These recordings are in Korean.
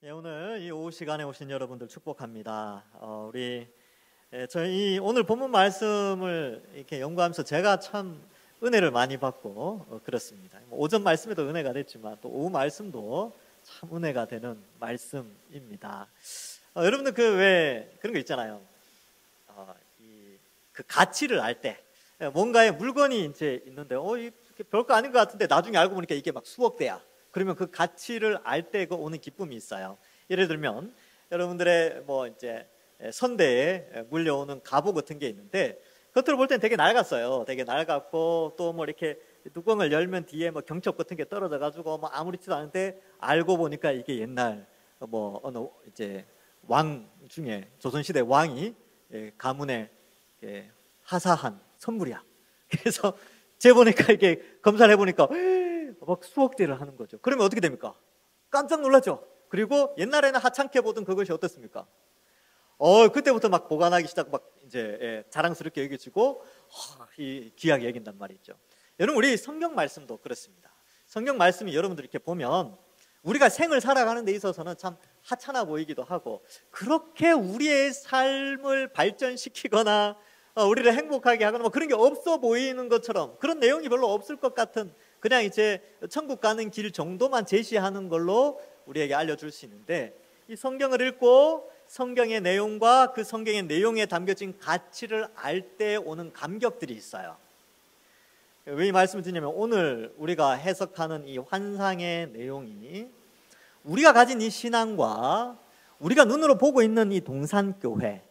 예, 오늘 이 오후 시간에 오신 여러분들 축복합니다. 저희 오늘 본문 말씀을 이렇게 연구하면서 제가 참 은혜를 많이 받고 그렇습니다. 오전 말씀에도 은혜가 됐지만 또 오후 말씀도 참 은혜가 되는 말씀입니다. 여러분들 왜 그런 거 있잖아요. 그 가치를 알 때 뭔가의 물건이 이제 있는데 이게 별거 아닌 것 같은데 나중에 알고 보니까 이게 막 수억 대야. 그러면 그 가치를 알 때 오는 기쁨이 있어요. 예를 들면 여러분들의 이제 선대에 물려오는 갑옷 같은 게 있는데 겉으로 볼 땐 되게 낡았어요. 되게 낡았고 또 이렇게 뚜껑을 열면 뒤에 경첩 같은 게 떨어져 가지고 아무렇지도 않은데 알고 보니까 이게 옛날 어느 이제 왕 중에 조선시대 왕이 가문에 하사한 선물이야. 그래서 재보니까 이게 검사를 해보니까 막 수억대를 하는 거죠. 그러면 어떻게 됩니까? 깜짝 놀라죠. 그리고 옛날에는 하찮게 보던 그것이 어떻습니까? 그때부터 막 보관하기 시작하고 이제 자랑스럽게 여겨지고 귀하게 여긴단 말이죠. 여러분, 우리 성경 말씀도 그렇습니다. 성경 말씀이 여러분들 이렇게 보면 우리가 생을 살아가는 데 있어서는 참 하찮아 보이기도 하고 그렇게 우리의 삶을 발전시키거나 우리를 행복하게 하거나 그런 게 없어 보이는 것처럼 그런 내용이 별로 없을 것 같은 그냥 이제 천국 가는 길 정도만 제시하는 걸로 우리에게 알려줄 수 있는데 이 성경을 읽고 성경의 내용과 그 성경의 내용에 담겨진 가치를 알 때 오는 감격들이 있어요. 왜 이 말씀을 드리냐면 오늘 우리가 해석하는 이 환상의 내용이 우리가 가진 이 신앙과 우리가 눈으로 보고 있는 이 동산교회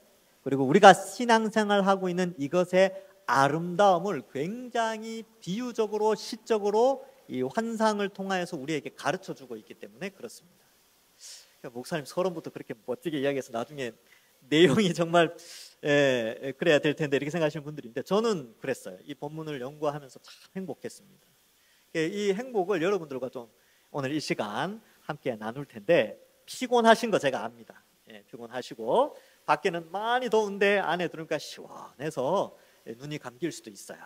그리고 우리가 신앙생활하고 있는 이것의 아름다움을 굉장히 비유적으로 시적으로 이 환상을 통하여서 우리에게 가르쳐주고 있기 때문에 그렇습니다. 목사님 서론부터 그렇게 멋지게 이야기해서 나중에 내용이 정말 그래야 될 텐데 이렇게 생각하시는 분들이 있는데 저는 그랬어요. 이 본문을 연구하면서 참 행복했습니다. 이 행복을 여러분들과 좀 오늘 이 시간 함께 나눌 텐데 피곤하신 거 제가 압니다. 피곤하시고 밖에는 많이 더운데 안에 들으니까 시원해서 눈이 감길 수도 있어요.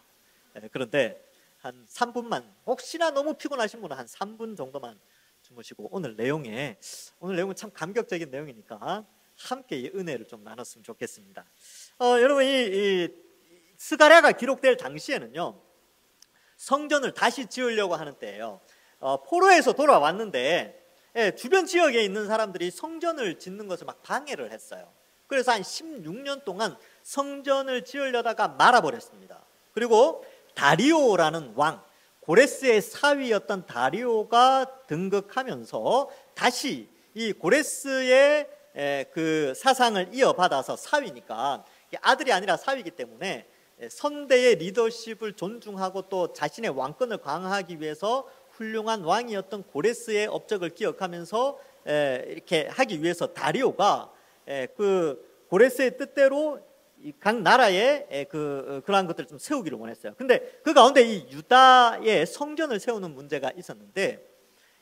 그런데 한 3분만 혹시나 너무 피곤하신 분은 한 3분 정도만 주무시고 오늘 내용은 참 감격적인 내용이니까 함께 이 은혜를 좀 나눴으면 좋겠습니다. 여러분 이 스가랴가 기록될 당시에는요 성전을 다시 지으려고 하는 때예요. 포로에서 돌아왔는데 주변 지역에 있는 사람들이 성전을 짓는 것을 막 방해를 했어요. 그래서 한 16년 동안 성전을 지으려다가 말아버렸습니다. 그리고 다리오라는 왕, 고레스의 사위였던 다리오가 등극하면서 다시 이 고레스의 그 사상을 이어받아서 사위니까 아들이 아니라 사위이기 때문에 선대의 리더십을 존중하고 또 자신의 왕권을 강화하기 위해서 훌륭한 왕이었던 고레스의 업적을 기억하면서 이렇게 하기 위해서 다리오가 그 고레스의 뜻대로 각 나라에 그러한 것들을 좀 세우기를 원했어요. 근데 그 가운데 이 유다의 성전을 세우는 문제가 있었는데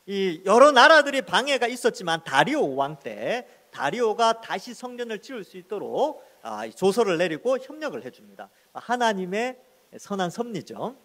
이 여러 나라들이 방해가 있었지만 다리오 왕 때 다리오가 다시 성전을 지을 수 있도록 조서를 내리고 협력을 해줍니다. 하나님의 선한 섭리죠.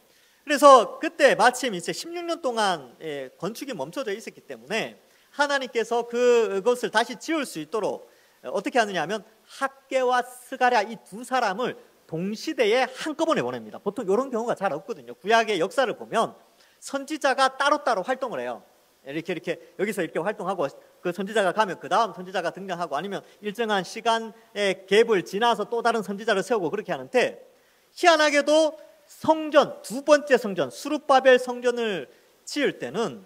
그래서 그때 마침 이제 16년 동안 건축이 멈춰져 있었기 때문에 하나님께서 그것을 다시 지을 수 있도록 어떻게 하느냐 하면 학개와 스가랴 이 두 사람을 동시대에 한꺼번에 보냅니다. 보통 이런 경우가 잘 없거든요. 구약의 역사를 보면 선지자가 따로따로 활동을 해요. 이렇게 여기서 이렇게 활동하고 그 선지자가 가면 그 다음 선지자가 등장하고 아니면 일정한 시간의 갭을 지나서 또 다른 선지자를 세우고 그렇게 하는데 희한하게도 성전, 두 번째 성전 수룹바벨 성전을 지을 때는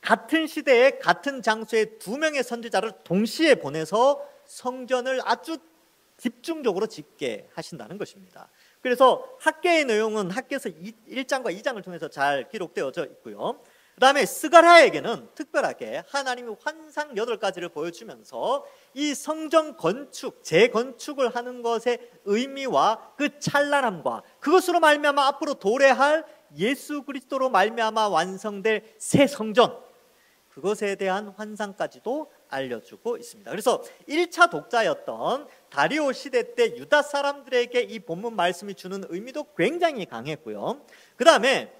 같은 시대에 같은 장소에 두 명의 선지자를 동시에 보내서 성전을 아주 집중적으로 짓게 하신다는 것입니다. 그래서 학개의 내용은 학개서 1장과 2장을 통해서 잘 기록되어져 있고요. 그 다음에 스가랴에게는 특별하게 하나님이 환상 8가지를 보여주면서 이 성전 건축, 재건축을 하는 것의 의미와 그 찬란함과 그것으로 말미암아 앞으로 도래할 예수 그리스도로 말미암아 완성될 새 성전, 그것에 대한 환상까지도 알려주고 있습니다. 그래서 1차 독자였던 다리오 시대 때 유다 사람들에게 이 본문 말씀이 주는 의미도 굉장히 강했고요. 그 다음에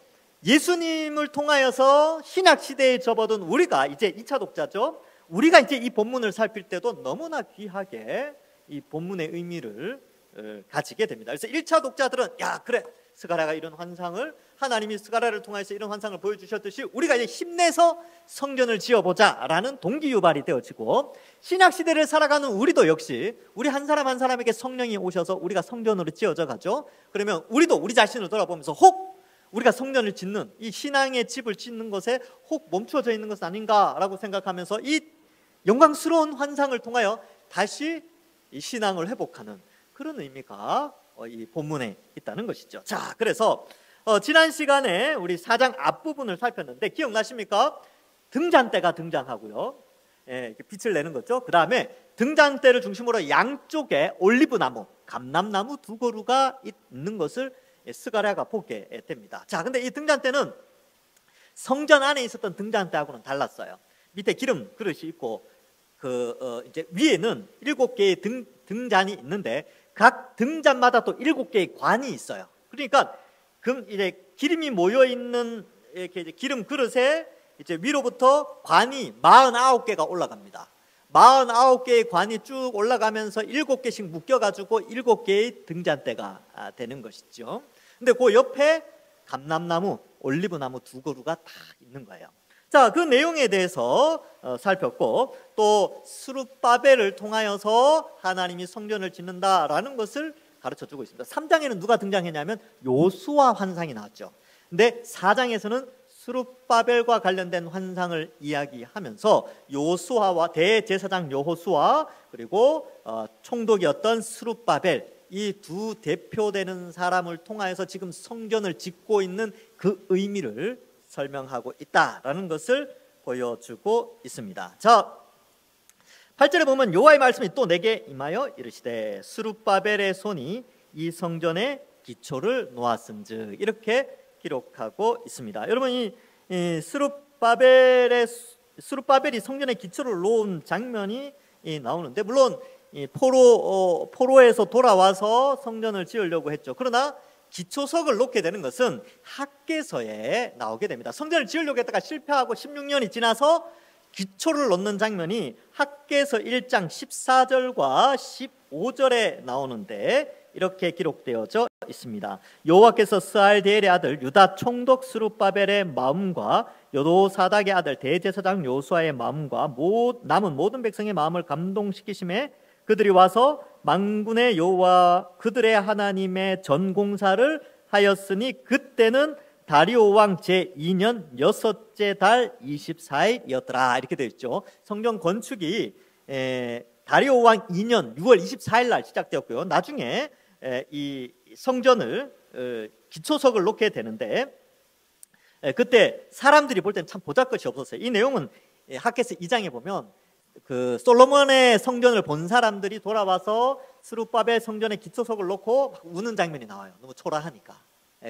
예수님을 통하여서 신약 시대에 접어든 우리가 이제 2차 독자죠. 우리가 이제 이 본문을 살필 때도 너무나 귀하게 이 본문의 의미를 가지게 됩니다. 그래서 1차 독자들은 야 그래 스가랴가 이런 환상을 하나님이 스가랴를 통해서 이런 환상을 보여주셨듯이 우리가 이제 힘내서 성전을 지어보자라는 동기 유발이 되어지고, 신약 시대를 살아가는 우리도 역시 우리 한 사람 한 사람에게 성령이 오셔서 우리가 성전으로 지어져 가죠. 그러면 우리도 우리 자신을 돌아보면서 혹 우리가 성전을 짓는 이 신앙의 집을 짓는 것에 혹 멈춰져 있는 것은 아닌가라고 생각하면서 이 영광스러운 환상을 통하여 다시 이 신앙을 회복하는 그런 의미가 이 본문에 있다는 것이죠. 자, 그래서 지난 시간에 우리 4장 앞부분을 살폈는데 기억나십니까? 등잔대가 등장하고요. 예, 빛을 내는 거죠. 그 다음에 등잔대를 중심으로 양쪽에 올리브나무, 감람나무 두 그루가 있는 것을 스가랴가 보게 됩니다. 자, 근데 이 등잔대는 성전 안에 있었던 등잔대하고는 달랐어요. 밑에 기름 그릇이 있고 이제 위에는 7개의 등잔이 있는데 각 등잔마다 또 7개의 관이 있어요. 그러니까 이제 기름이 모여 있는 이렇게 이제 기름 그릇에 이제 위로부터 관이 49개가 올라갑니다. 49개의 관이 쭉 올라가면서 7개씩 묶여가지고 7개의 등잔대가 되는 것이죠. 근데 그 옆에 감람나무, 올리브나무 두 그루가 다 있는 거예요. 자, 그 내용에 대해서 살폈고, 또 스룹바벨을 통하여서 하나님이 성전을 짓는다라는 것을 가르쳐주고 있습니다. 3장에는 누가 등장했냐면 요수아 환상이 나왔죠. 근데 4장에서는 스룹바벨과 관련된 환상을 이야기하면서 요수아와 대제사장 여호수아 그리고 총독이었던 스룹바벨, 이 두 대표되는 사람을 통하여서 지금 성전을 짓고 있는 그 의미를 설명하고 있다라는 것을 보여주고 있습니다. 자, 8절에 보면 여호와의 말씀이 또 내게 임하여 이르시되 스룹바벨의 손이 이 성전의 기초를 놓았은즉, 이렇게 기록하고 있습니다. 여러분, 이 스룹바벨이 성전의 기초를 놓은 장면이 나오는데, 물론 이 포로에서 돌아와서 성전을 지으려고 했죠. 그러나 기초석을 놓게 되는 것은 학개서에 나오게 됩니다. 성전을 지으려고 했다가 실패하고 16년이 지나서 기초를 놓는 장면이 학개서 1장 14절과 15절에 나오는데 이렇게 기록되어져 있습니다. 여호와께서 스알디엘의 아들 유다 총독 스룹바벨의 마음과 여도사닥의 아들 대제사장 요수아의 마음과 남은 모든 백성의 마음을 감동시키심에 그들이 와서 만군의 여호와 그들의 하나님의 전공사를 하였으니 그때는 다리오 왕 제2년 6째 달 24일이었더라. 이렇게 되어 있죠. 성전 건축이 다리오 왕 2년 6월 24일 날 시작되었고요. 나중에 이 성전을 기초석을 놓게 되는데 그때 사람들이 볼 때는 참 보잘것이 없었어요. 이 내용은 학개서 2장에 보면 그 솔로몬의 성전을 본 사람들이 돌아와서 스룹바벨 성전의 기초석을 놓고 막 우는 장면이 나와요. 너무 초라하니까.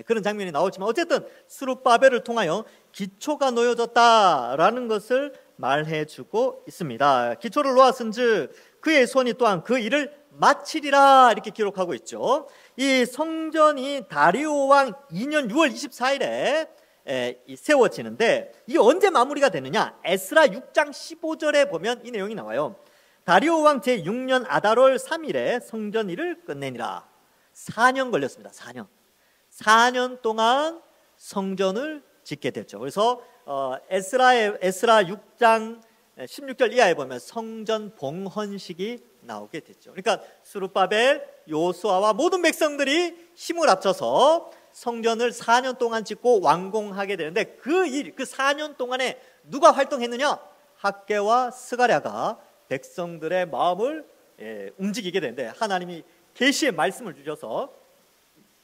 그런 장면이 나오지만 어쨌든 스룹바벨을 통하여 기초가 놓여졌다라는 것을 말해주고 있습니다. 기초를 놓았은즉 그의 손이 또한 그 일을 마치리라, 이렇게 기록하고 있죠. 이 성전이 다리오 왕 2년 6월 24일에 세워지는데 이게 언제 마무리가 되느냐? 에스라 6장 15절에 보면 이 내용이 나와요. 다리오 왕 제6년 아달월 3일에 성전 일을 끝내니라. 4년 걸렸습니다. 4년 동안 성전을 짓게 됐죠. 그래서 에스라 6장 16절 이하에 보면 성전 봉헌식이 나오게 됐죠. 그러니까 스룹바벨, 요수아와 모든 백성들이 힘을 합쳐서 성전을 4년 동안 짓고 완공하게 되는데 그 4년 동안에 누가 활동했느냐? 학개와 스가랴가 백성들의 마음을 움직이게 되는데 하나님이 계시의 말씀을 주셔서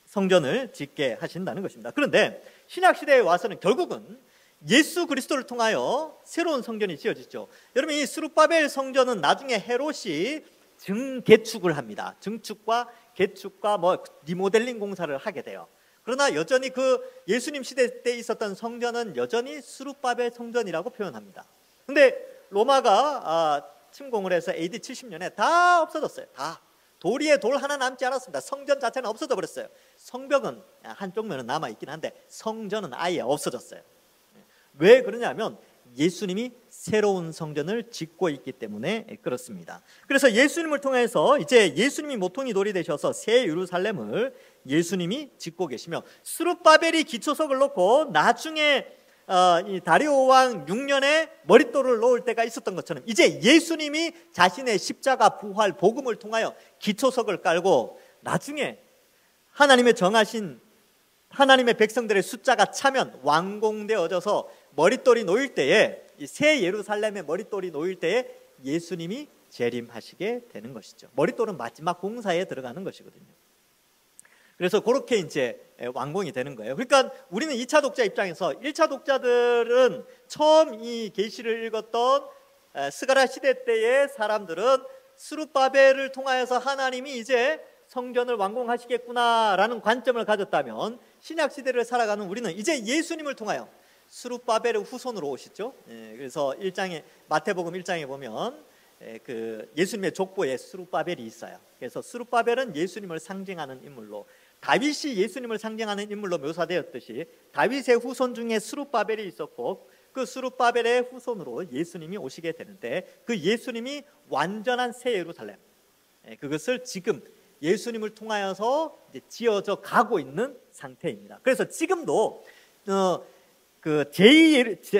성전을 짓게 하신다는 것입니다. 그런데 신약시대에 와서는 결국은 예수 그리스도를 통하여 새로운 성전이 지어지죠. 여러분, 이 스룹바벨 성전은 나중에 헤롯이 증개축을 합니다. 증축과 개축과 리모델링 공사를 하게 돼요. 그러나 여전히 그 예수님 시대 때 있었던 성전은 여전히 스룹바벨 성전이라고 표현합니다. 근데 로마가 침공을 해서 AD 70년에 다 없어졌어요. 다. 돌 위에 돌 하나 남지 않았습니다. 성전 자체는 없어져 버렸어요. 성벽은 한쪽 면은 남아있긴 한데 성전은 아예 없어졌어요. 왜 그러냐면 예수님이 새로운 성전을 짓고 있기 때문에 그렇습니다. 그래서 예수님을 통해서 이제 예수님이 모퉁이 돌이 되셔서 새 예루살렘을 예수님이 짓고 계시며, 스룹바벨이 기초석을 놓고 나중에 이 다리오 왕 6년에 머릿돌을 놓을 때가 있었던 것처럼, 이제 예수님이 자신의 십자가 부활 복음을 통하여 기초석을 깔고 나중에 하나님의 정하신 하나님의 백성들의 숫자가 차면 완공되어져서 머릿돌이 놓일 때에, 이 새 예루살렘의 머릿돌이 놓일 때에 예수님이 재림하시게 되는 것이죠. 머릿돌은 마지막 공사에 들어가는 것이거든요. 그래서 그렇게 이제 완공이 되는 거예요. 그러니까 우리는 2차 독자 입장에서, 1차 독자들은 처음 이 계시를 읽었던 스가랴 시대 때의 사람들은 스룹바벨을 통하여서 하나님이 이제 성전을 완공하시겠구나라는 관점을 가졌다면, 신약 시대를 살아가는 우리는 이제 예수님을 통하여 스룹바벨의 후손으로 오시죠. 그래서 마태복음 1장에 보면 그 예수님의 족보에 스룹바벨이 있어요. 그래서 스룹바벨은 예수님을 상징하는 인물로, 다윗이 예수님을 상징하는 인물로 묘사되었듯이 다윗의 후손 중에 스룹바벨이 있었고, 그 스룹바벨의 후손으로 예수님이 오시게 되는데, 그 예수님이 완전한 새 예루살렘, 그것을 지금 예수님을 통하여서 이제 지어져 가고 있는 상태입니다. 그래서 지금도 그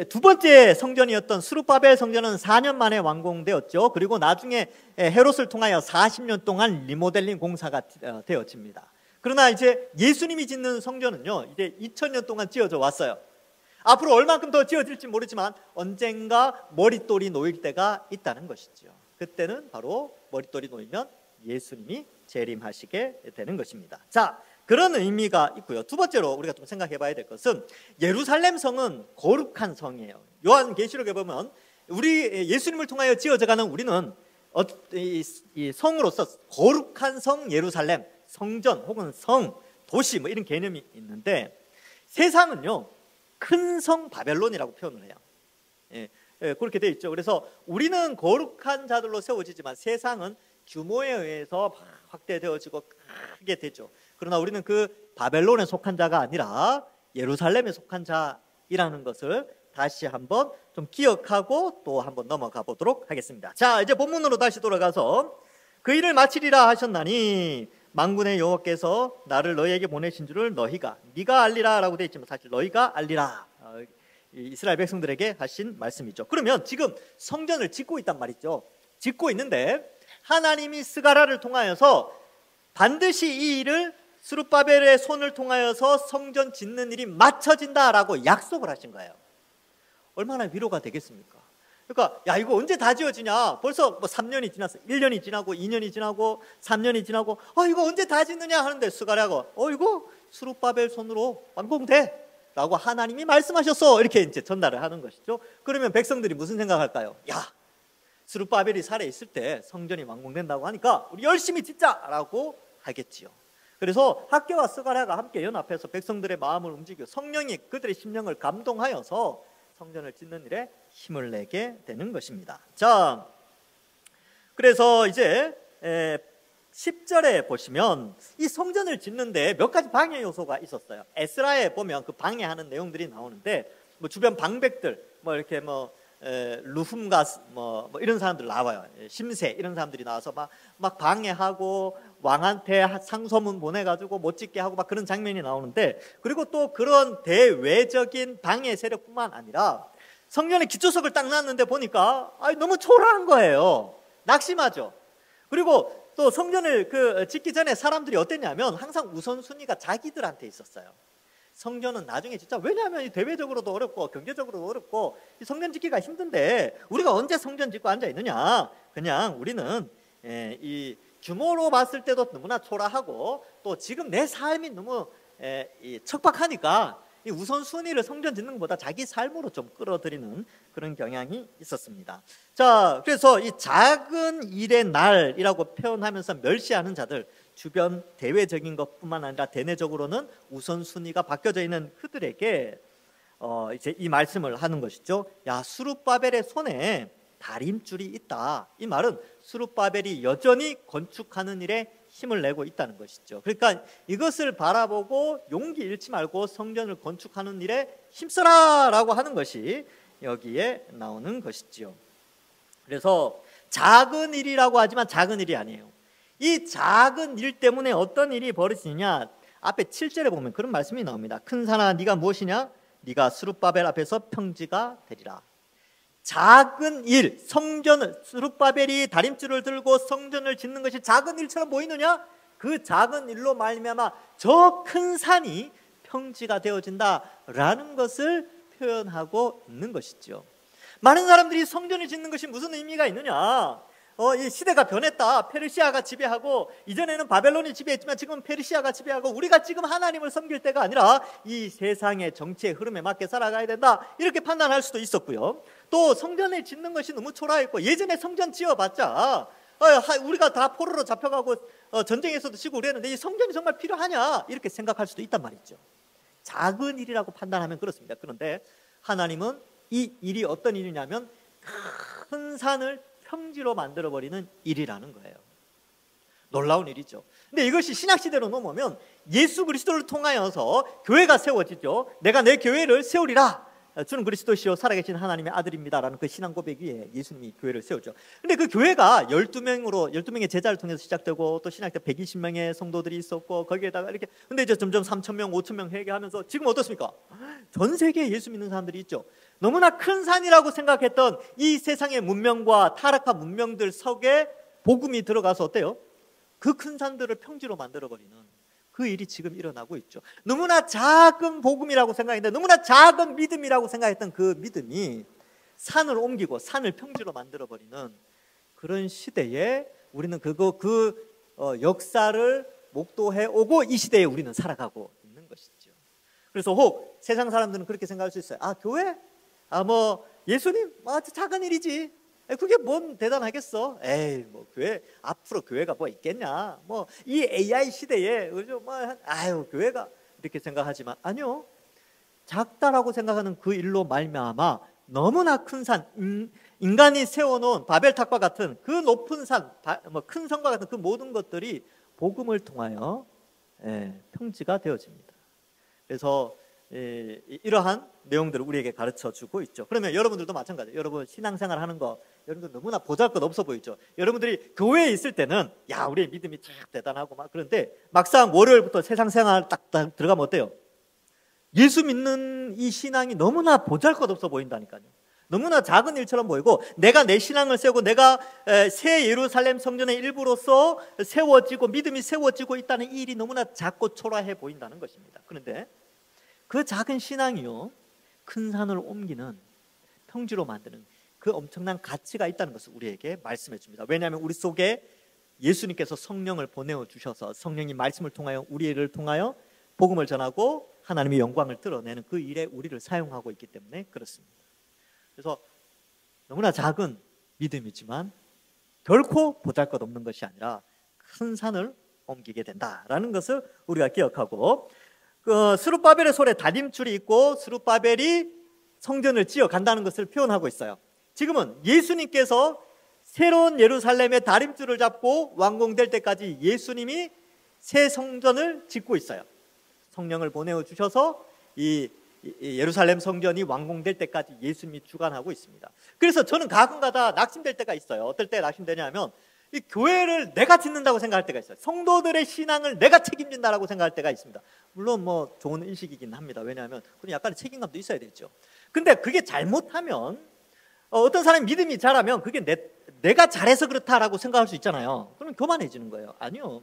두 번째 성전이었던 스룹바벨 성전은 4년 만에 완공되었죠. 그리고 나중에 헤롯을 통하여 40년 동안 리모델링 공사가 되어집니다. 그러나 이제 예수님이 짓는 성전은요, 이제 2000년 동안 지어져 왔어요. 앞으로 얼만큼 더 지어질지 모르지만 언젠가 머릿돌이 놓일 때가 있다는 것이죠. 그때는 바로 머릿돌이 놓이면 예수님이 재림하시게 되는 것입니다. 자, 그런 의미가 있고요. 두 번째로 우리가 좀 생각해 봐야 될 것은, 예루살렘 성은 거룩한 성이에요. 요한계시록에 보면 우리 예수님을 통하여 지어져가는 우리는 이 성으로서 거룩한 성 예루살렘, 성전 혹은 성, 도시 뭐 이런 개념이 있는데, 세상은요 큰 성 바벨론이라고 표현을 해요. 그렇게 되어 있죠. 그래서 우리는 거룩한 자들로 세워지지만 세상은 규모에 의해서 확대되어지고 크게 되죠. 그러나 우리는 그 바벨론에 속한 자가 아니라 예루살렘에 속한 자이라는 것을 다시 한번 좀 기억하고 또 한번 넘어가 보도록 하겠습니다. 자, 이제 본문으로 다시 돌아가서, 그 일을 마치리라 하셨나니 만군의 여호와께서 나를 너희에게 보내신 줄을 네가 알리라 라고 되어 있지만 사실 너희가 알리라, 이스라엘 백성들에게 하신 말씀이죠. 그러면 지금 성전을 짓고 있단 말이죠. 짓고 있는데 하나님이 스가랴를 통하여서 반드시 이 일을 스룹바벨의 손을 통하여서 성전 짓는 일이 맞춰진다라고 약속을 하신 거예요. 얼마나 위로가 되겠습니까? 그러니까 야, 이거 언제 다 지어지냐? 벌써 뭐 3년이 지났어. 1년이 지나고 2년이 지나고 3년이 지나고 이거 언제 다 짓느냐 하는데 스가랴가 이거 스룹바벨 손으로 완공돼 라고 하나님이 말씀하셨어, 이렇게 이제 전달을 하는 것이죠. 그러면 백성들이 무슨 생각할까요? 야, 스룹바벨이 살아있을 때 성전이 완공된다고 하니까 우리 열심히 짓자라고 하겠지요. 그래서 학개와 스가랴가 함께 연합해서 백성들의 마음을 움직여 성령이 그들의 심령을 감동하여서 성전을 짓는 일에 힘을 내게 되는 것입니다. 자, 그래서 이제 10절에 보시면 이 성전을 짓는데 몇 가지 방해 요소가 있었어요. 에스라에 보면 그 방해하는 내용들이 나오는데, 뭐 주변 방백들, 뭐 이렇게 루훔가스 뭐 이런 사람들 나와요. 심세 이런 사람들이 나와서 막 방해하고 왕한테 상소문 보내가지고 못 짓게 하고 막 그런 장면이 나오는데, 그리고 또 그런 대외적인 방해 세력뿐만 아니라 성전의 기초석을 딱 놨는데 보니까 너무 초라한 거예요. 낙심하죠. 그리고 또 성전을 짓기 전에 사람들이 어땠냐면 항상 우선순위가 자기들한테 있었어요. 성전은 나중에 진짜, 왜냐하면 대외적으로도 어렵고 경제적으로도 어렵고 이 성전 짓기가 힘든데 우리가 언제 성전 짓고 앉아 있느냐. 그냥 우리는 이 규모로 봤을 때도 너무나 초라하고 또 지금 내 삶이 너무 척박하니까 이 우선순위를 성전 짓는 것보다 자기 삶으로 좀 끌어들이는 그런 경향이 있었습니다. 자, 그래서 이 작은 일의 날이라고 표현하면서 멸시하는 자들, 주변 대외적인 것뿐만 아니라 대내적으로는 우선순위가 바뀌어져 있는 그들에게 이제 이 말씀을 하는 것이죠. 야, 스룹바벨의 손에 다림줄이 있다. 이 말은 스룹바벨이 여전히 건축하는 일에 힘을 내고 있다는 것이죠. 그러니까 이것을 바라보고 용기 잃지 말고 성전을 건축하는 일에 힘써라 라고 하는 것이 여기에 나오는 것이지요. 그래서 작은 일이라고 하지만 작은 일이 아니에요. 이 작은 일 때문에 어떤 일이 벌어지느냐, 앞에 7절에 보면 그런 말씀이 나옵니다. 큰 산아 네가 무엇이냐? 네가 스룹바벨 앞에서 평지가 되리라. 작은 일, 성전을, 스룹바벨이 다림줄을 들고 성전을 짓는 것이 작은 일처럼 보이느냐? 그 작은 일로 말미암아 저 큰 산이 평지가 되어진다라는 것을 표현하고 있는 것이죠. 많은 사람들이 성전을 짓는 것이 무슨 의미가 있느냐? 이 시대가 변했다. 페르시아가 지배하고, 이전에는 바벨론이 지배했지만 지금 페르시아가 지배하고, 우리가 지금 하나님을 섬길 때가 아니라 이 세상의 정치의 흐름에 맞게 살아가야 된다, 이렇게 판단할 수도 있었고요. 또 성전을 짓는 것이 너무 초라했고, 예전에 성전 지어봤자 우리가 다 포로로 잡혀가고 전쟁에서도 지고 그랬는데 이 성전이 정말 필요하냐, 이렇게 생각할 수도 있단 말이죠. 작은 일이라고 판단하면 그렇습니다. 그런데 하나님은 이 일이 어떤 일이냐면 큰 산을 평지로 만들어버리는 일이라는 거예요. 놀라운 일이죠. 근데 이것이 신약시대로 넘어오면 예수 그리스도를 통하여서 교회가 세워지죠. 내가 내 교회를 세우리라. 주는 그리스도시요 살아계신 하나님의 아들입니다라는 그 신앙 고백 위에 예수님이 교회를 세우죠. 근데 그 교회가 12명의 제자를 통해서 시작되고, 또 신약 때 120명의 성도들이 있었고, 거기에다가 이렇게, 근데 이제 점점 3,000명, 5,000명 회개하면서 지금 어떻습니까? 전 세계에 예수 믿는 사람들이 있죠. 너무나 큰 산이라고 생각했던 이 세상의 문명과 타락한 문명들 속에 복음이 들어가서 어때요? 그 큰 산들을 평지로 만들어버리는 그 일이 지금 일어나고 있죠. 너무나 작은 복음이라고 생각했는데, 너무나 작은 믿음이라고 생각했던 그 믿음이 산을 옮기고 산을 평지로 만들어버리는 그런 시대에 우리는 그 역사를 목도해 오고 이 시대에 우리는 살아가고 있는 것이죠. 그래서 혹 세상 사람들은 그렇게 생각할 수 있어요. 교회? 예수님? 작은 일이지. 그게 뭔 대단하겠어? 교회, 앞으로 교회가 뭐 있겠냐? 이 AI 시대에, 그죠? 교회가, 이렇게 생각하지만, 아니요. 작다라고 생각하는 그 일로 말미암아 너무나 큰 산, 인간이 세워놓은 바벨탑과 같은 그 높은 산, 큰 성과 같은 그 모든 것들이 복음을 통하여 평지가 되어집니다. 그래서 이러한 내용들을 우리에게 가르쳐 주고 있죠. 그러면 여러분들도 마찬가지예요. 여러분 신앙생활 하는 거, 여러분들 너무나 보잘것없어 보이죠. 여러분들이 교회에 있을 때는 우리의 믿음이 참 대단하고 그런데 막상 월요일부터 세상 생활 딱 들어가면 어때요? 예수 믿는 이 신앙이 너무나 보잘것없어 보인다니까요. 너무나 작은 일처럼 보이고, 내가 내 신앙을 세우고 내가 새 예루살렘 성전의 일부로서 세워지고 믿음이 세워지고 있다는 이 일이 너무나 작고 초라해 보인다는 것입니다. 그런데 그 작은 신앙이요, 큰 산을 옮기는, 평지로 만드는 그 엄청난 가치가 있다는 것을 우리에게 말씀해 줍니다. 왜냐하면 우리 속에 예수님께서 성령을 보내어 주셔서 성령이 말씀을 통하여 우리를 통하여 복음을 전하고 하나님의 영광을 드러내는 그 일에 우리를 사용하고 있기 때문에 그렇습니다. 그래서 너무나 작은 믿음이지만 결코 보잘것없는 것이 아니라 큰 산을 옮기게 된다라는 것을 우리가 기억하고, 스룹바벨의 손에 다림줄이 있고 스룹바벨이 성전을 지어 간다는 것을 표현하고 있어요. 지금은 예수님께서 새로운 예루살렘의 다림줄을 잡고 완공될 때까지 예수님이 새 성전을 짓고 있어요. 성령을 보내어 주셔서 이 예루살렘 성전이 완공될 때까지 예수님이 주관하고 있습니다. 그래서 저는 가끔가다 낙심될 때가 있어요. 어떨 때 낙심되냐면, 이 교회를 내가 짓는다고 생각할 때가 있어요. 성도들의 신앙을 내가 책임진다라고 생각할 때가 있습니다. 물론 좋은 인식이긴 합니다. 왜냐하면 그런 약간의 책임감도 있어야 되죠. 근데 그게 잘못하면, 어떤 사람이 믿음이 잘하면 그게 내가 잘해서 그렇다라고 생각할 수 있잖아요. 그럼 교만해지는 거예요. 아니요.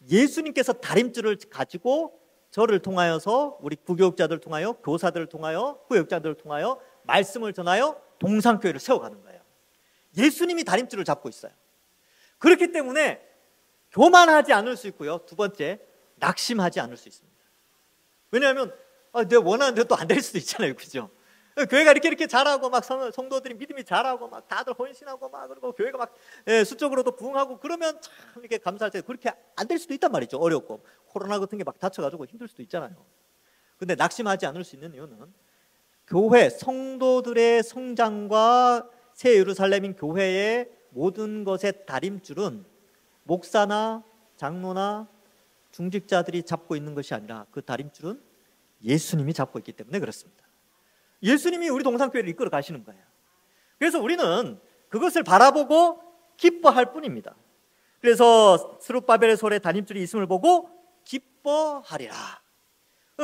예수님께서 다림줄을 가지고 저를 통하여서, 우리 부교육자들을 통하여, 교사들을 통하여, 후역자들을 통하여 말씀을 전하여 동산교회를 세워가는 거예요. 예수님이 다림줄을 잡고 있어요. 그렇기 때문에 교만하지 않을 수 있고요. 두 번째, 낙심하지 않을 수 있습니다. 왜냐하면 내가 원하는 대로 또 안 될 수도 있잖아요. 그죠? 교회가 이렇게 잘하고 성도들이 믿음이 잘하고 다들 헌신하고 그리고 교회가 수적으로도 부흥하고 그러면 참 이렇게 감사할 때 그렇게 안 될 수도 있단 말이죠. 어렵고 코로나 같은 게 다쳐가지고 힘들 수도 있잖아요. 근데 낙심하지 않을 수 있는 이유는 교회 성도들의 성장과 새 예루살렘인 교회의 모든 것의 다림줄은 목사나 장로나 중직자들이 잡고 있는 것이 아니라 그 다림줄은 예수님이 잡고 있기 때문에 그렇습니다. 예수님이 우리 동산교회를 이끌어 가시는 거예요. 그래서 우리는 그것을 바라보고 기뻐할 뿐입니다. 그래서 스룹바벨의 손에 다림줄이 있음을 보고 기뻐하리라.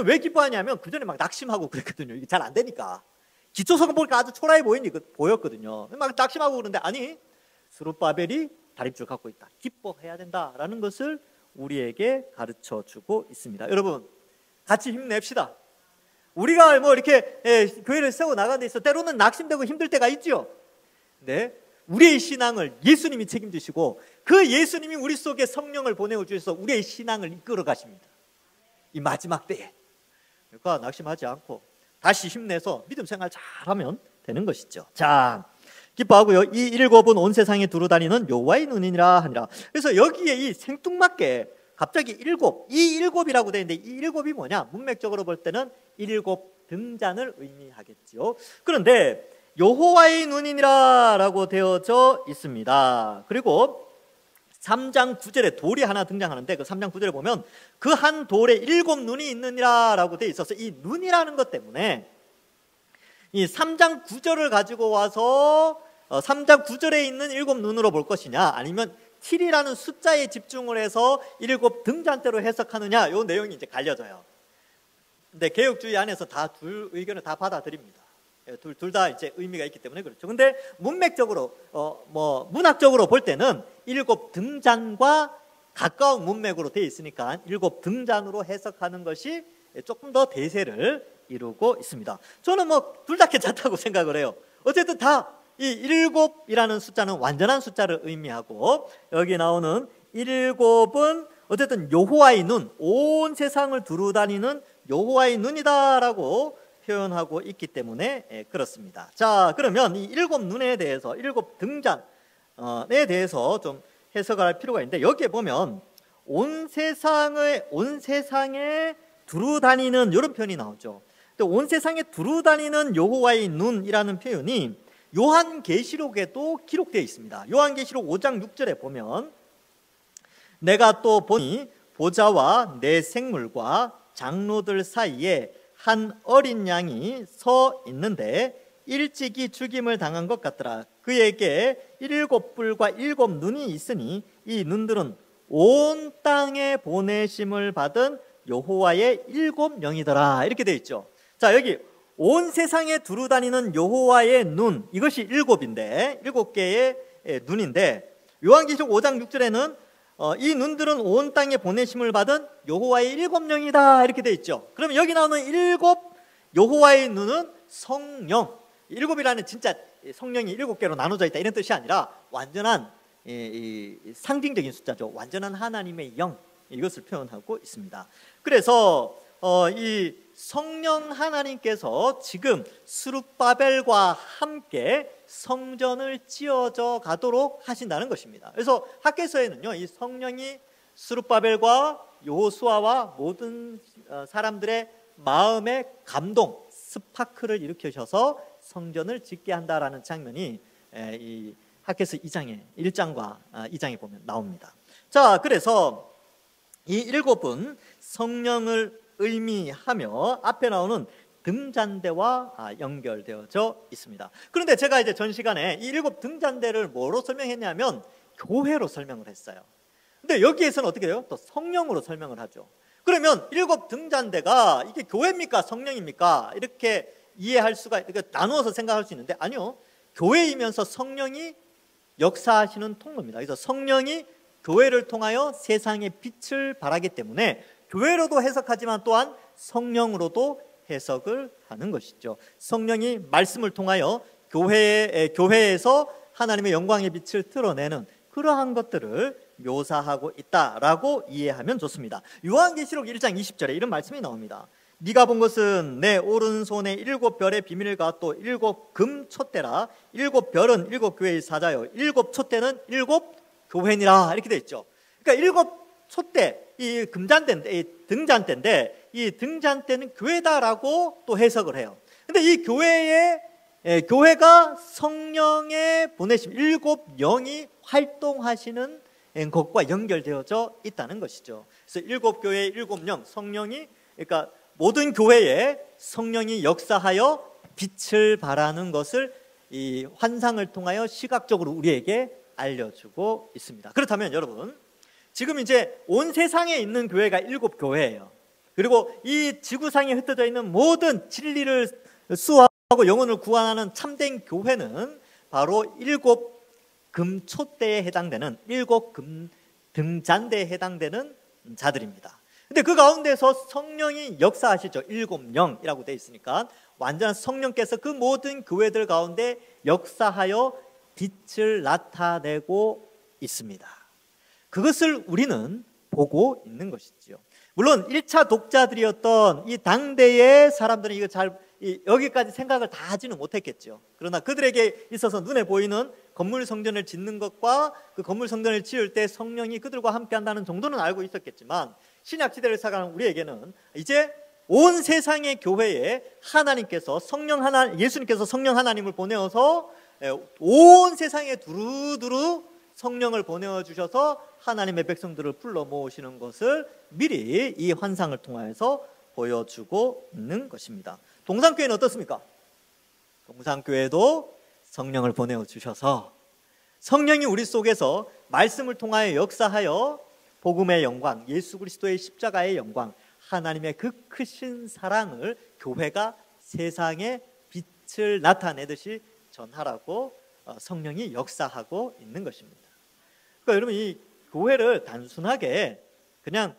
왜 기뻐하냐면 그 전에 막 낙심하고 그랬거든요. 이게 잘 안 되니까. 기초석은 보니까 아주 초라해 보였거든요. 막 낙심하고 그러는데 아니, 스룹바벨이 다림줄 갖고 있다. 기뻐해야 된다라는 것을 우리에게 가르쳐 주고 있습니다. 여러분, 같이 힘냅시다. 우리가 뭐 이렇게 교회를 세워 나가는 데 있어 때로는 낙심되고 힘들 때가 있죠. 네, 우리의 신앙을 예수님이 책임지시고 그 예수님이 우리 속에 성령을 보내어 주셔서 우리의 신앙을 이끌어 가십니다. 이 마지막 때에. 그러니까 낙심하지 않고 다시 힘내서 믿음 생활 잘하면 되는 것이죠. 자, 기뻐하고요. 이 일곱은 온 세상에 두루 다니는 여호와의 눈이니라 하니라. 그래서 여기에 이 생뚱맞게 갑자기 일곱, 이 일곱이라고 되어 있는데 이 일곱이 뭐냐? 문맥적으로 볼 때는 일곱 등잔을 의미하겠죠. 그런데 여호와의 눈이니라라고 되어져 있습니다. 그리고 3장 9절에 돌이 하나 등장하는데 그 3장 9절에 보면 그 한 돌에 일곱 눈이 있느니라라고 되어 있어서 이 눈이라는 것 때문에 이 3장 9절을 가지고 와서 3장 9절에 있는 일곱 눈으로 볼 것이냐, 아니면 7이라는 숫자에 집중을 해서 일곱 등잔대로 해석하느냐, 이 내용이 이제 갈려져요. 근데 개혁주의 안에서 다 둘 의견을 다 받아들입니다. 둘 다 이제 의미가 있기 때문에 그렇죠. 근데 문맥적으로 문학적으로 볼 때는 일곱 등잔과 가까운 문맥으로 되어 있으니까 일곱 등잔으로 해석하는 것이 조금 더 대세를 이루고 있습니다. 저는 둘 다 괜찮다고 생각을 해요. 어쨌든 다 이 일곱이라는 숫자는 완전한 숫자를 의미하고 여기 나오는 일곱은 어쨌든 여호와의 눈, 온 세상을 두루 다니는 여호와의 눈이다라고 표현하고 있기 때문에 그렇습니다. 자, 그러면 이 일곱 눈에 대해서, 일곱 등잔에 대해서 좀 해석을 할 필요가 있는데 여기에 보면 온 세상에 두루 다니는 이런 표현이 나오죠. 온 세상에 두루 다니는 여호와의 눈이라는 표현이 요한계시록에도 기록되어 있습니다. 요한계시록 5장 6절에 보면 내가 또 보니 보좌와 내 생물과 장로들 사이에 한 어린 양이 서 있는데 일찍이 죽임을 당한 것 같더라. 그에게 일곱 뿔과 일곱 눈이 있으니 이 눈들은 온 땅에 보내심을 받은 여호와의 일곱 영이더라. 이렇게 되어 있죠. 자, 여기 온 세상에 두루 다니는 여호와의 눈, 이것이 일곱인데, 일곱 개의 눈인데 요한계시록 5장 6절에는 이 눈들은 온 땅에 보내심을 받은 여호와의 일곱 영이다 이렇게 되어 있죠. 그러면 여기 나오는 일곱 여호와의 눈은 성령, 일곱이라는 진짜 성령이 일곱 개로 나눠져 있다 이런 뜻이 아니라 완전한 이 상징적인 숫자죠. 완전한 하나님의 영, 이것을 표현하고 있습니다. 그래서 이 성령 하나님께서 지금 스룹바벨과 함께 성전을 지어져 가도록 하신다는 것입니다. 그래서 학개서에는요, 이 성령이 스룹바벨과 여호수아와 모든 사람들의 마음의 감동, 스파크를 일으키셔서 성전을 짓게 한다라는 장면이 이 학개서 1장과 2장에 보면 나옵니다. 자, 그래서 이 일곱은 성령을 의미하며 앞에 나오는 등잔대와 연결되어져 있습니다. 그런데 제가 이제 전 시간에 이 일곱 등잔대를 뭐로 설명했냐면 교회로 설명을 했어요. 근데 여기에서는 어떻게 해요? 또 성령으로 설명을 하죠. 그러면 일곱 등잔대가 이게 교회입니까? 성령입니까? 이렇게 이해할 수가, 이렇게 나누어서 생각할 수 있는데 아니요. 교회이면서 성령이 역사하시는 통로입니다. 그래서 성령이 교회를 통하여 세상에 빛을 발하기 때문에 교회로도 해석하지만 또한 성령으로도 해석을 하는 것이죠. 성령이 말씀을 통하여 교회에서 하나님의 영광의 빛을 드러내는 그러한 것들을 묘사하고 있다라고 이해하면 좋습니다. 요한계시록 1장 20절에 이런 말씀이 나옵니다. 네가 본 것은 내 오른손에 일곱 별의 비밀과 또 일곱 금 촛대라. 일곱 별은 일곱 교회의 사자요 일곱 촛대는 일곱 교회니라. 이렇게 되어 있죠. 그러니까 일곱 촛대, 이 금잔대인데, 이 등잔대인데 이 등잔대는 교회다라고 또 해석을 해요. 근데 이 교회가 성령의 보내심, 일곱 영이 활동하시는 것과 연결되어져 있다는 것이죠. 그래서 일곱 교회의 일곱 영, 성령이, 그러니까 모든 교회에 성령이 역사하여 빛을 발하는 것을 이 환상을 통하여 시각적으로 우리에게 알려주고 있습니다. 그렇다면 여러분, 지금 이제 온 세상에 있는 교회가 7교회예요. 그리고 이 지구상에 흩어져 있는 모든 진리를 수호하고 영혼을 구원하는 참된 교회는 바로 7금초대에 해당되는 7금등잔대에 해당되는 자들입니다. 근데 그 가운데서 성령이 역사하시죠. 7영이라고 되어 있으니까 완전한 성령께서 그 모든 교회들 가운데 역사하여 빛을 나타내고 있습니다. 그것을 우리는 보고 있는 것이지요. 물론 1차 독자들이었던 이 당대의 사람들은 이거 잘 여기까지 생각을 다 하지는 못했겠죠. 그러나 그들에게 있어서 눈에 보이는 건물 성전을 짓는 것과 그 건물 성전을 지을 때 성령이 그들과 함께 한다는 정도는 알고 있었겠지만, 신약 시대를 살아가는 우리에게는 이제 온 세상의 교회에 하나님께서 예수님께서 성령 하나님을 보내어서 온 세상에 두루두루 성령을 보내어 주셔서 하나님의 백성들을 불러 모으시는 것을 미리 이 환상을 통해서 보여주고 있는 것입니다. 동산교회는 어떻습니까? 동산교회도 성령을 보내어 주셔서 성령이 우리 속에서 말씀을 통하여 역사하여 복음의 영광, 예수 그리스도의 십자가의 영광, 하나님의 그 크신 사랑을 교회가 세상에 빛을 나타내듯이 전하라고 성령이 역사하고 있는 것입니다. 그러니까 여러분, 이 교회를 단순하게 그냥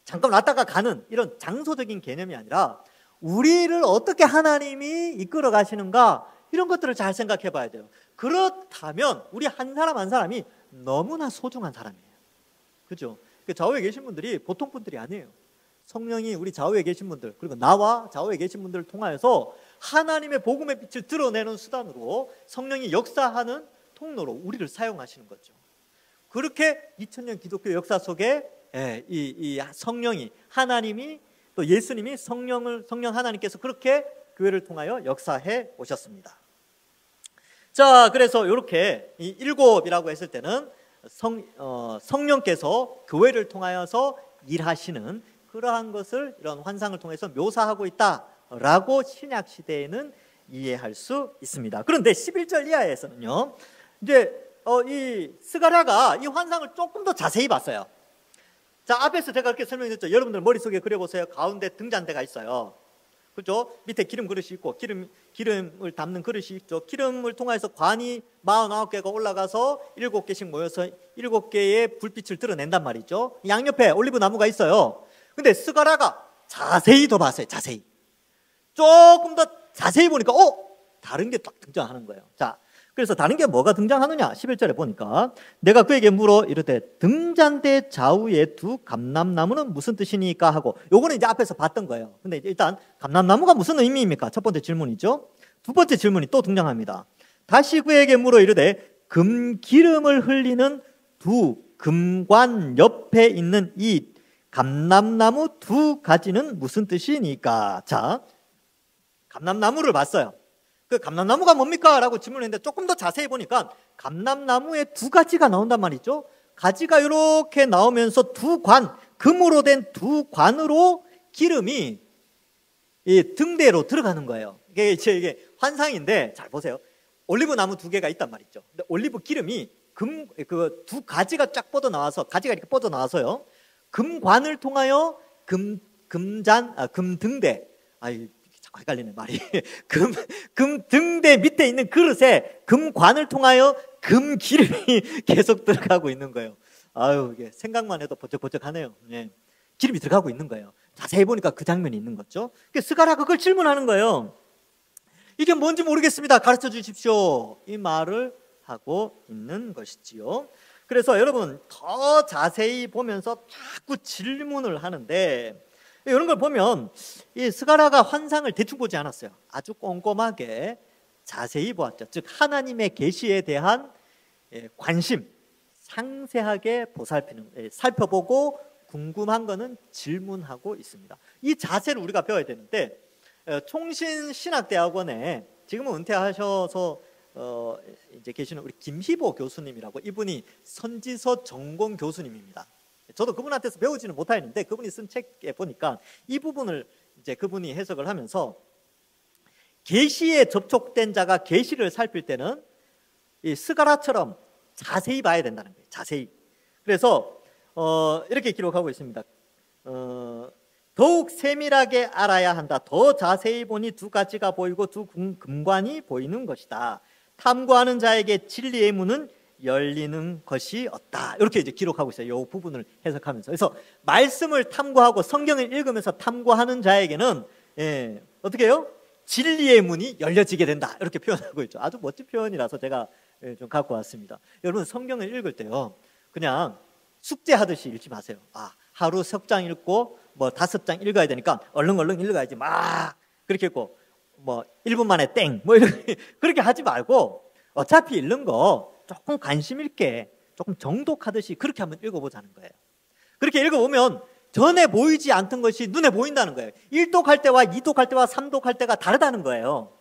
잠깐 왔다가 가는 이런 장소적인 개념이 아니라 우리를 어떻게 하나님이 이끌어 가시는가, 이런 것들을 잘 생각해 봐야 돼요. 그렇다면 우리 한 사람 한 사람이 너무나 소중한 사람이에요. 그죠? 좌우에 계신 분들이 보통 분들이 아니에요. 성령이 우리 좌우에 계신 분들, 그리고 나와 좌우에 계신 분들을 통하여서 하나님의 복음의 빛을 드러내는 수단으로 성령이 역사하는 통로로 우리를 사용하시는 거죠. 그렇게 2000년 기독교 역사 속에 이 성령이, 하나님이, 또 예수님이 성령 하나님께서 그렇게 교회를 통하여 역사해 오셨습니다. 자, 그래서 이렇게 이 7이라고 했을 때는 성령께서 교회를 통하여서 일하시는 그러한 것을 이런 환상을 통해서 묘사하고 있다라고 신약 시대에는 이해할 수 있습니다. 그런데 11절 이하에서는요, 이제 이 스가랴가 이 환상을 조금 더 자세히 봤어요. 자, 앞에서 제가 그렇게 설명했죠. 여러분들 머릿속에 그려보세요. 가운데 등잔대가 있어요. 그렇죠? 밑에 기름 그릇이 있고 기름을 담는 그릇이 있죠. 기름을 통해서 관이 49개가 올라가서 7개씩 모여서 7개의 불빛을 드러낸단 말이죠. 양옆에 올리브 나무가 있어요. 근데 스가랴가 자세히 더 봤어요. 자세히. 조금 더 자세히 보니까 다른 게 딱 등장하는 거예요. 자, 그래서 다른 게 뭐가 등장하느냐? 11절에 보니까 내가 그에게 물어 이르되 등잔대 좌우에 두 감람나무는 무슨 뜻이니까 하고, 요거는 이제 앞에서 봤던 거예요. 근데 일단 감람나무가 무슨 의미입니까? 첫 번째 질문이죠. 두 번째 질문이 또 등장합니다. 다시 그에게 물어 이르되 금기름을 흘리는 두 금관 옆에 있는 이 감람나무 두 가지는 무슨 뜻이니까? 자, 감람나무를 봤어요. 그 감람나무가 뭡니까? 라고 질문했는데 조금 더 자세히 보니까 감람나무에 두 가지가 나온단 말이죠. 가지가 이렇게 나오면서 두 관, 금으로 된 두 관으로 기름이 이 등대로 들어가는 거예요. 이게 환상인데 잘 보세요. 올리브 나무 두 개가 있단 말이죠. 근데 올리브 기름이 그 두 가지가 쫙 뻗어 나와서, 가지가 이렇게 뻗어 나와서요, 금관을 통하여 금등대, 자꾸 헷갈리네 말이. 금등대 밑에 있는 그릇에 금관을 통하여 금기름이 계속 들어가고 있는 거예요. 이게 생각만 해도 번쩍번쩍하네요. 네. 기름이 들어가고 있는 거예요. 자세히 보니까 그 장면이 있는 거죠. 스가랴가 그걸 질문하는 거예요. 이게 뭔지 모르겠습니다. 가르쳐 주십시오. 이 말을 하고 있는 것이지요. 그래서 여러분 더 자세히 보면서 자꾸 질문을 하는데, 이런 걸 보면 이 스가랴가 환상을 대충 보지 않았어요. 아주 꼼꼼하게 자세히 보았죠. 즉 하나님의 계시에 대한 관심, 상세하게 살펴보고 궁금한 거는 질문하고 있습니다. 이 자세를 우리가 배워야 되는데, 총신신학대학원에 지금은 은퇴하셔서 이제 계시는 우리 김희보 교수님이라고, 이분이 선지서 전공 교수님입니다. 저도 그분한테서 배우지는 못하였는데 그분이 쓴 책에 보니까 이 부분을 이제 그분이 해석을 하면서 계시에 접촉된 자가 계시를 살필 때는 이 스가랴처럼 자세히 봐야 된다는 거예요. 자세히. 그래서 이렇게 기록하고 있습니다. 더욱 세밀하게 알아야 한다. 더 자세히 보니 두 가지가 보이고 두 금관이 보이는 것이다. 탐구하는 자에게 진리의 문은 열리는 것이 없다. 이렇게 이제 기록하고 있어요. 이 부분을 해석하면서. 그래서 말씀을 탐구하고 성경을 읽으면서 탐구하는 자에게는 어떻게 해요? 진리의 문이 열려지게 된다. 이렇게 표현하고 있죠. 아주 멋진 표현이라서 제가 좀 갖고 왔습니다. 여러분 성경을 읽을 때요, 그냥 숙제하듯이 읽지 마세요. 하루 석 장 읽고 뭐 5장 읽어야 되니까 얼른 읽어야지 막 그렇게 읽고 뭐 1분 만에 땡 뭐 이렇게 그렇게 하지 말고 어차피 읽는 거 조금 관심 있게 조금 정독하듯이 그렇게 한번 읽어보자는 거예요. 그렇게 읽어보면 전에 보이지 않던 것이 눈에 보인다는 거예요. 1독할 때와 2독할 때와 3독할 때가 다르다는 거예요.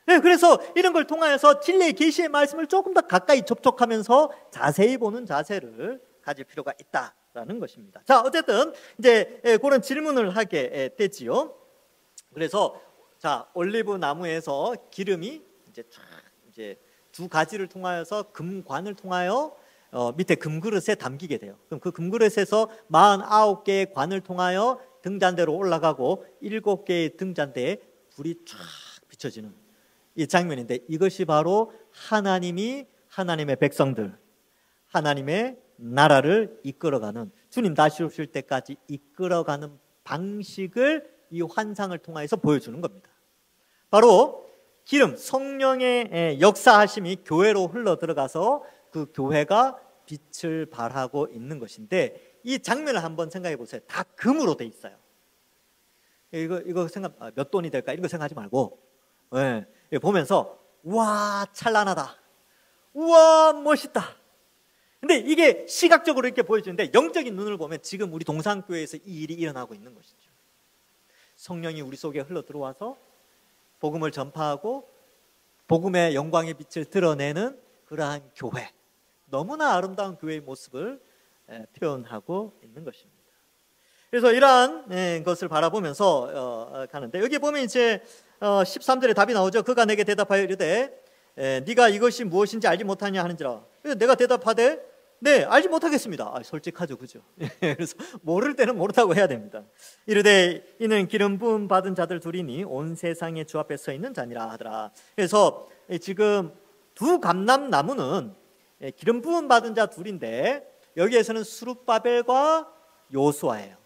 네, 그래서 이런 걸 통하여서 진리의 계시의 말씀을 조금 더 가까이 접촉하면서 자세히 보는 자세를 가질 필요가 있다라는 것입니다. 자, 어쨌든 이제 그런 질문을 하게 되지요. 그래서 자, 올리브 나무에서 기름이 이제 두 가지를 통하여서 금관을 통하여 밑에 금그릇에 담기게 돼요. 그럼 그 금그릇에서 49개의 관을 통하여 등잔대로 올라가고 7개의 등잔대에 불이 쫙 비춰지는 이 장면인데, 이것이 바로 하나님이 하나님의 백성들, 하나님의 나라를 이끌어가는, 주님 다시 오실 때까지 이끌어가는 방식을 이 환상을 통해서 보여주는 겁니다. 바로 기름, 성령의 역사하심이 교회로 흘러 들어가서 그 교회가 빛을 발하고 있는 것인데, 이 장면을 한번 생각해 보세요. 다 금으로 돼 있어요. 이거 생각, 몇 돈이 될까 이런 거 생각하지 말고, 보면서 와 찬란하다, 우와 멋있다. 근데 이게 시각적으로 이렇게 보여주는데, 영적인 눈을 보면 지금 우리 동산교회에서 이 일이 일어나고 있는 것이죠. 성령이 우리 속에 흘러 들어와서 복음을 전파하고 복음의 영광의 빛을 드러내는 그러한 교회, 너무나 아름다운 교회의 모습을 표현하고 있는 것입니다. 그래서 이러한 것을 바라보면서 가는데, 여기 보면 이제 13절에 답이 나오죠. 그가 내게 대답하여 이르되 네가 이것이 무엇인지 알지 못하냐 하는지라. 그래서 내가 대답하되 네, 알지 못하겠습니다. 솔직하죠, 그죠? 그래서 모를 때는 모르다고 해야 됩니다. 이르되 이는 기름 부음 받은 자들 둘이니 온 세상의 주 앞에 서 있는 자니라 하더라. 그래서 지금 두 감람나무는 기름 부음 받은 자 둘인데, 여기에서는 스룹바벨과 요수아예요.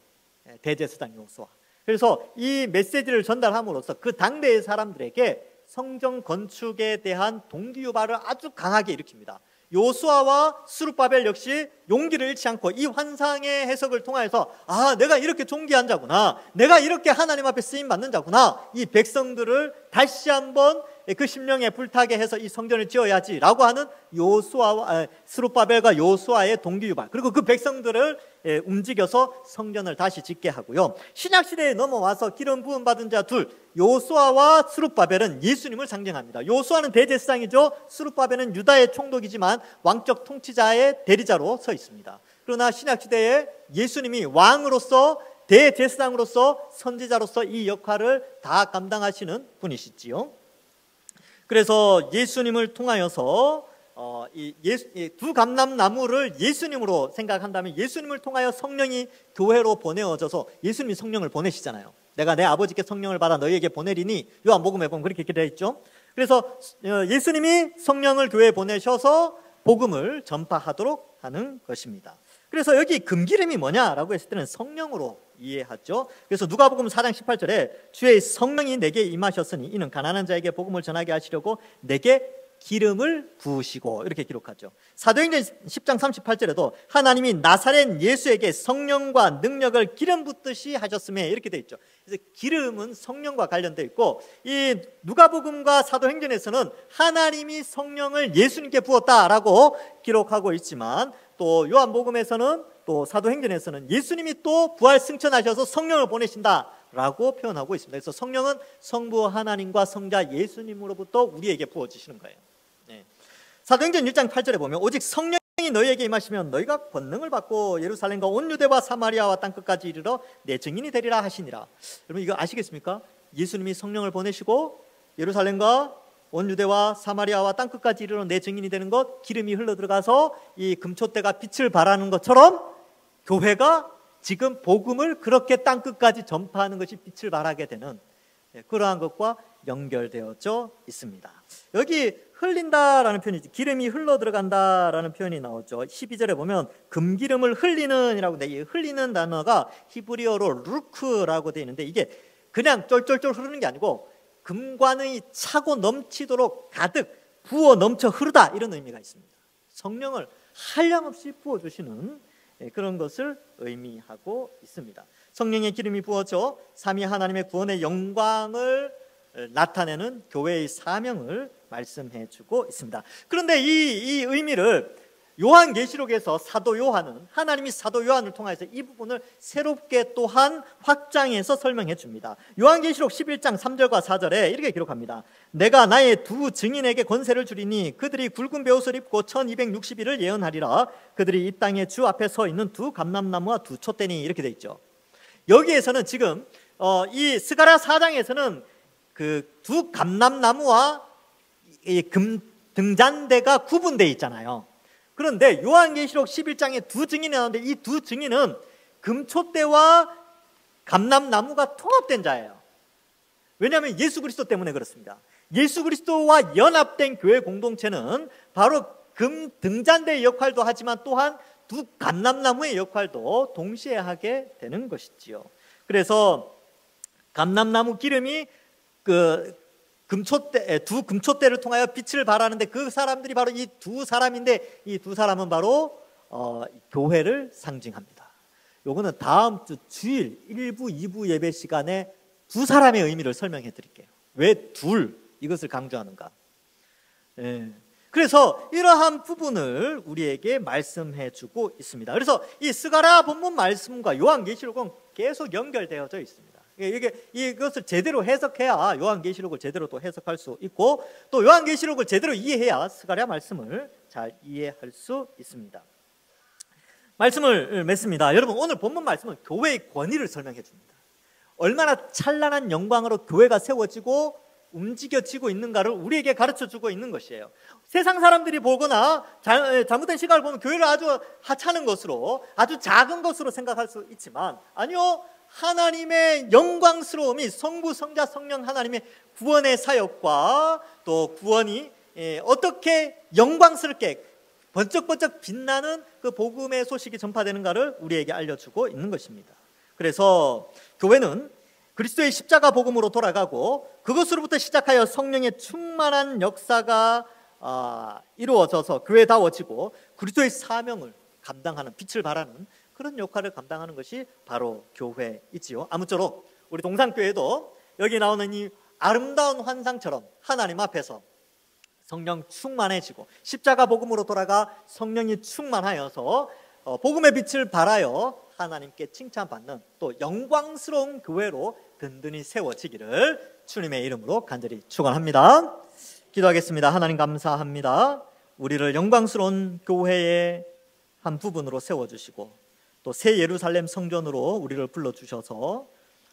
대제사장 요수아. 그래서 이 메시지를 전달함으로써 그 당대의 사람들에게 성전 건축에 대한 동기유발을 아주 강하게 일으킵니다. 요수아와 스룹바벨 역시 용기를 잃지 않고 이 환상의 해석을 통해서 내가 이렇게 존귀한 자구나, 내가 이렇게 하나님 앞에 쓰임 받는 자구나, 이 백성들을 다시 한번 그 심령에 불타게 해서 이 성전을 지어야지라고 하는 요수아와 스룹바벨과 요수아의 동기유발, 그리고 그 백성들을 움직여서 성전을 다시 짓게 하고요. 신약 시대에 넘어와서 기름 부음 받은 자 둘, 요수아와 스룹바벨은 예수님을 상징합니다. 요수아는 대제사장이죠. 스룹바벨은 유다의 총독이지만 왕적 통치자의 대리자로 서 있습니다. 그러나 신약 시대에 예수님이 왕으로서, 대제사장으로서, 선지자로서 이 역할을 다 감당하시는 분이시지요. 그래서 예수님을 통하여서 두 감람나무를 예수님으로 생각한다면, 예수님을 통하여 성령이 교회로 보내어져서, 예수님이 성령을 보내시잖아요. 내가 내 아버지께 성령을 받아 너희에게 보내리니, 요한복음에 보면 그렇게 기록되어 있죠. 그래서 예수님이 성령을 교회에 보내셔서 복음을 전파하도록 하는 것입니다. 그래서 여기 금기름이 뭐냐라고 했을 때는 성령으로 이해하죠. 그래서 누가복음 4장 18절에 주의 성령이 내게 임하셨으니 이는 가난한 자에게 복음을 전하게 하시려고 내게 기름을 부으시고, 이렇게 기록하죠. 사도행전 10장 38절에도 하나님이 나사렛 예수에게 성령과 능력을 기름 붓듯이 하셨음에, 이렇게 되어 있죠. 그래서 기름은 성령과 관련되어 있고, 이 누가복음과 사도행전에서는 하나님이 성령을 예수님께 부었다라고 기록하고 있지만, 또 요한복음에서는, 또 사도행전에서는 예수님이 또 부활 승천하셔서 성령을 보내신다라고 표현하고 있습니다. 그래서 성령은 성부 하나님과 성자 예수님으로부터 우리에게 부어지시는 거예요. 사도행전 1장 8절에 보면 오직 성령이 너희에게 임하시면 너희가 권능을 받고 예루살렘과 온 유대와 사마리아와 땅끝까지 이르러 내 증인이 되리라 하시니라. 여러분 이거 아시겠습니까? 예수님이 성령을 보내시고 예루살렘과 온 유대와 사마리아와 땅끝까지 이르러 내 증인이 되는 것, 기름이 흘러들어가서 이 금촛대가 빛을 발하는 것처럼 교회가 지금 복음을 그렇게 땅끝까지 전파하는 것이 빛을 발하게 되는 그러한 것과 연결되어져 있습니다. 여기 흘린다라는 표현이, 기름이 흘러들어간다라는 표현이 나오죠. 12절에 보면 금기름을 흘리는 이라고 돼. 이 흘리는 단어가 히브리어로 루크라고 되어 있는데, 이게 그냥 쫄쫄쫄 흐르는 게 아니고 금관이 차고 넘치도록 가득 부어 넘쳐 흐르다, 이런 의미가 있습니다. 성령을 한량없이 부어주시는 그런 것을 의미하고 있습니다. 성령의 기름이 부어져 삼위 하나님의 구원의 영광을 나타내는 교회의 사명을 말씀해 주고 있습니다. 그런데 이 의미를 요한계시록에서 사도 요한은, 하나님이 사도 요한을 통해서 이 부분을 새롭게 또한 확장해서 설명해 줍니다. 요한계시록 11장 3절과 4절에 이렇게 기록합니다. 내가 나의 두 증인에게 권세를 주리니 그들이 굵은 베옷을 입고 1260일을 예언하리라. 그들이 이 땅의 주 앞에 서 있는 두 감람나무와 두 촛대니, 이렇게 돼 있죠. 여기에서는 지금 이 스가랴 4장에서는 그 두 감람나무와 이 등잔대가 구분되어 있잖아요. 그런데 요한계시록 11장에 두 증인이 나오는데, 이 두 증인은 금촛대와 감람나무가 통합된 자예요. 왜냐하면 예수 그리스도 때문에 그렇습니다. 예수 그리스도와 연합된 교회 공동체는 바로 금 등잔대의 역할도 하지만 또한 두 감람나무의 역할도 동시에 하게 되는 것이지요. 그래서 감람나무 기름이 그 두 금촛대를 통하여 빛을 발하는데, 그 사람들이 바로 이 두 사람인데, 이 두 사람은 바로 교회를 상징합니다. 요거는 다음 주 주일 1부, 2부 예배 시간에 두 사람의 의미를 설명해 드릴게요. 왜 둘, 이것을 강조하는가. 그래서 이러한 부분을 우리에게 말씀해 주고 있습니다. 그래서 이 스가랴 본문 말씀과 요한계시록은 계속 연결되어져 있습니다. 이것을 제대로 해석해야 요한계시록을 제대로 또 해석할 수 있고, 또 요한계시록을 제대로 이해해야 스가랴 말씀을 잘 이해할 수 있습니다. 말씀을 맺습니다. 여러분, 오늘 본문 말씀은 교회의 권위를 설명해 줍니다. 얼마나 찬란한 영광으로 교회가 세워지고 움직여지고 있는가를 우리에게 가르쳐주고 있는 것이에요. 세상 사람들이 보거나 잘못된 시각을 보면 교회를 아주 하찮은 것으로, 아주 작은 것으로 생각할 수 있지만, 아니요, 하나님의 영광스러움이, 성부, 성자, 성령 하나님의 구원의 사역과 또 구원이 어떻게 영광스럽게 번쩍번쩍 빛나는 그 복음의 소식이 전파되는가를 우리에게 알려주고 있는 것입니다. 그래서 교회는 그리스도의 십자가 복음으로 돌아가고, 그것으로부터 시작하여 성령의 충만한 역사가 이루어져서 교회다워지고 그리스도의 사명을 감당하는, 빛을 발하는 그런 역할을 감당하는 것이 바로 교회이지요. 아무쪼록 우리 동산교회도 여기 나오는 이 아름다운 환상처럼 하나님 앞에서 성령 충만해지고 십자가 복음으로 돌아가 성령이 충만하여서 복음의 빛을 발하여 하나님께 칭찬받는 또 영광스러운 교회로 든든히 세워지기를 주님의 이름으로 간절히 축원합니다. 기도하겠습니다. 하나님 감사합니다. 우리를 영광스러운 교회의 한 부분으로 세워주시고 또 새 예루살렘 성전으로 우리를 불러주셔서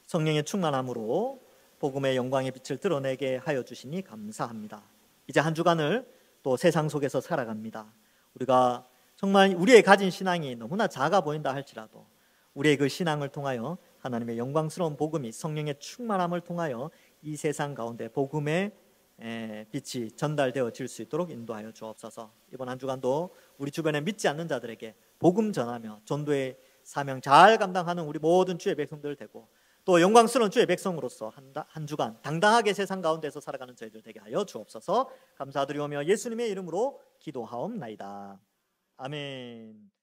성령의 충만함으로 복음의 영광의 빛을 드러내게 하여 주시니 감사합니다. 이제 한 주간을 또 세상 속에서 살아갑니다. 우리가 정말 우리의 가진 신앙이 너무나 작아 보인다 할지라도 우리의 그 신앙을 통하여 하나님의 영광스러운 복음이 성령의 충만함을 통하여 이 세상 가운데 복음의 빛이 전달되어질 수 있도록 인도하여 주옵소서. 이번 한 주간도 우리 주변에 믿지 않는 자들에게 복음 전하며 전도의 사명 잘 감당하는 우리 모든 주의 백성들 되고, 또 영광스러운 주의 백성으로서 한 주간 당당하게 세상 가운데서 살아가는 저희들 되게 하여 주옵소서. 감사드리오며 예수님의 이름으로 기도하옵나이다. 아멘.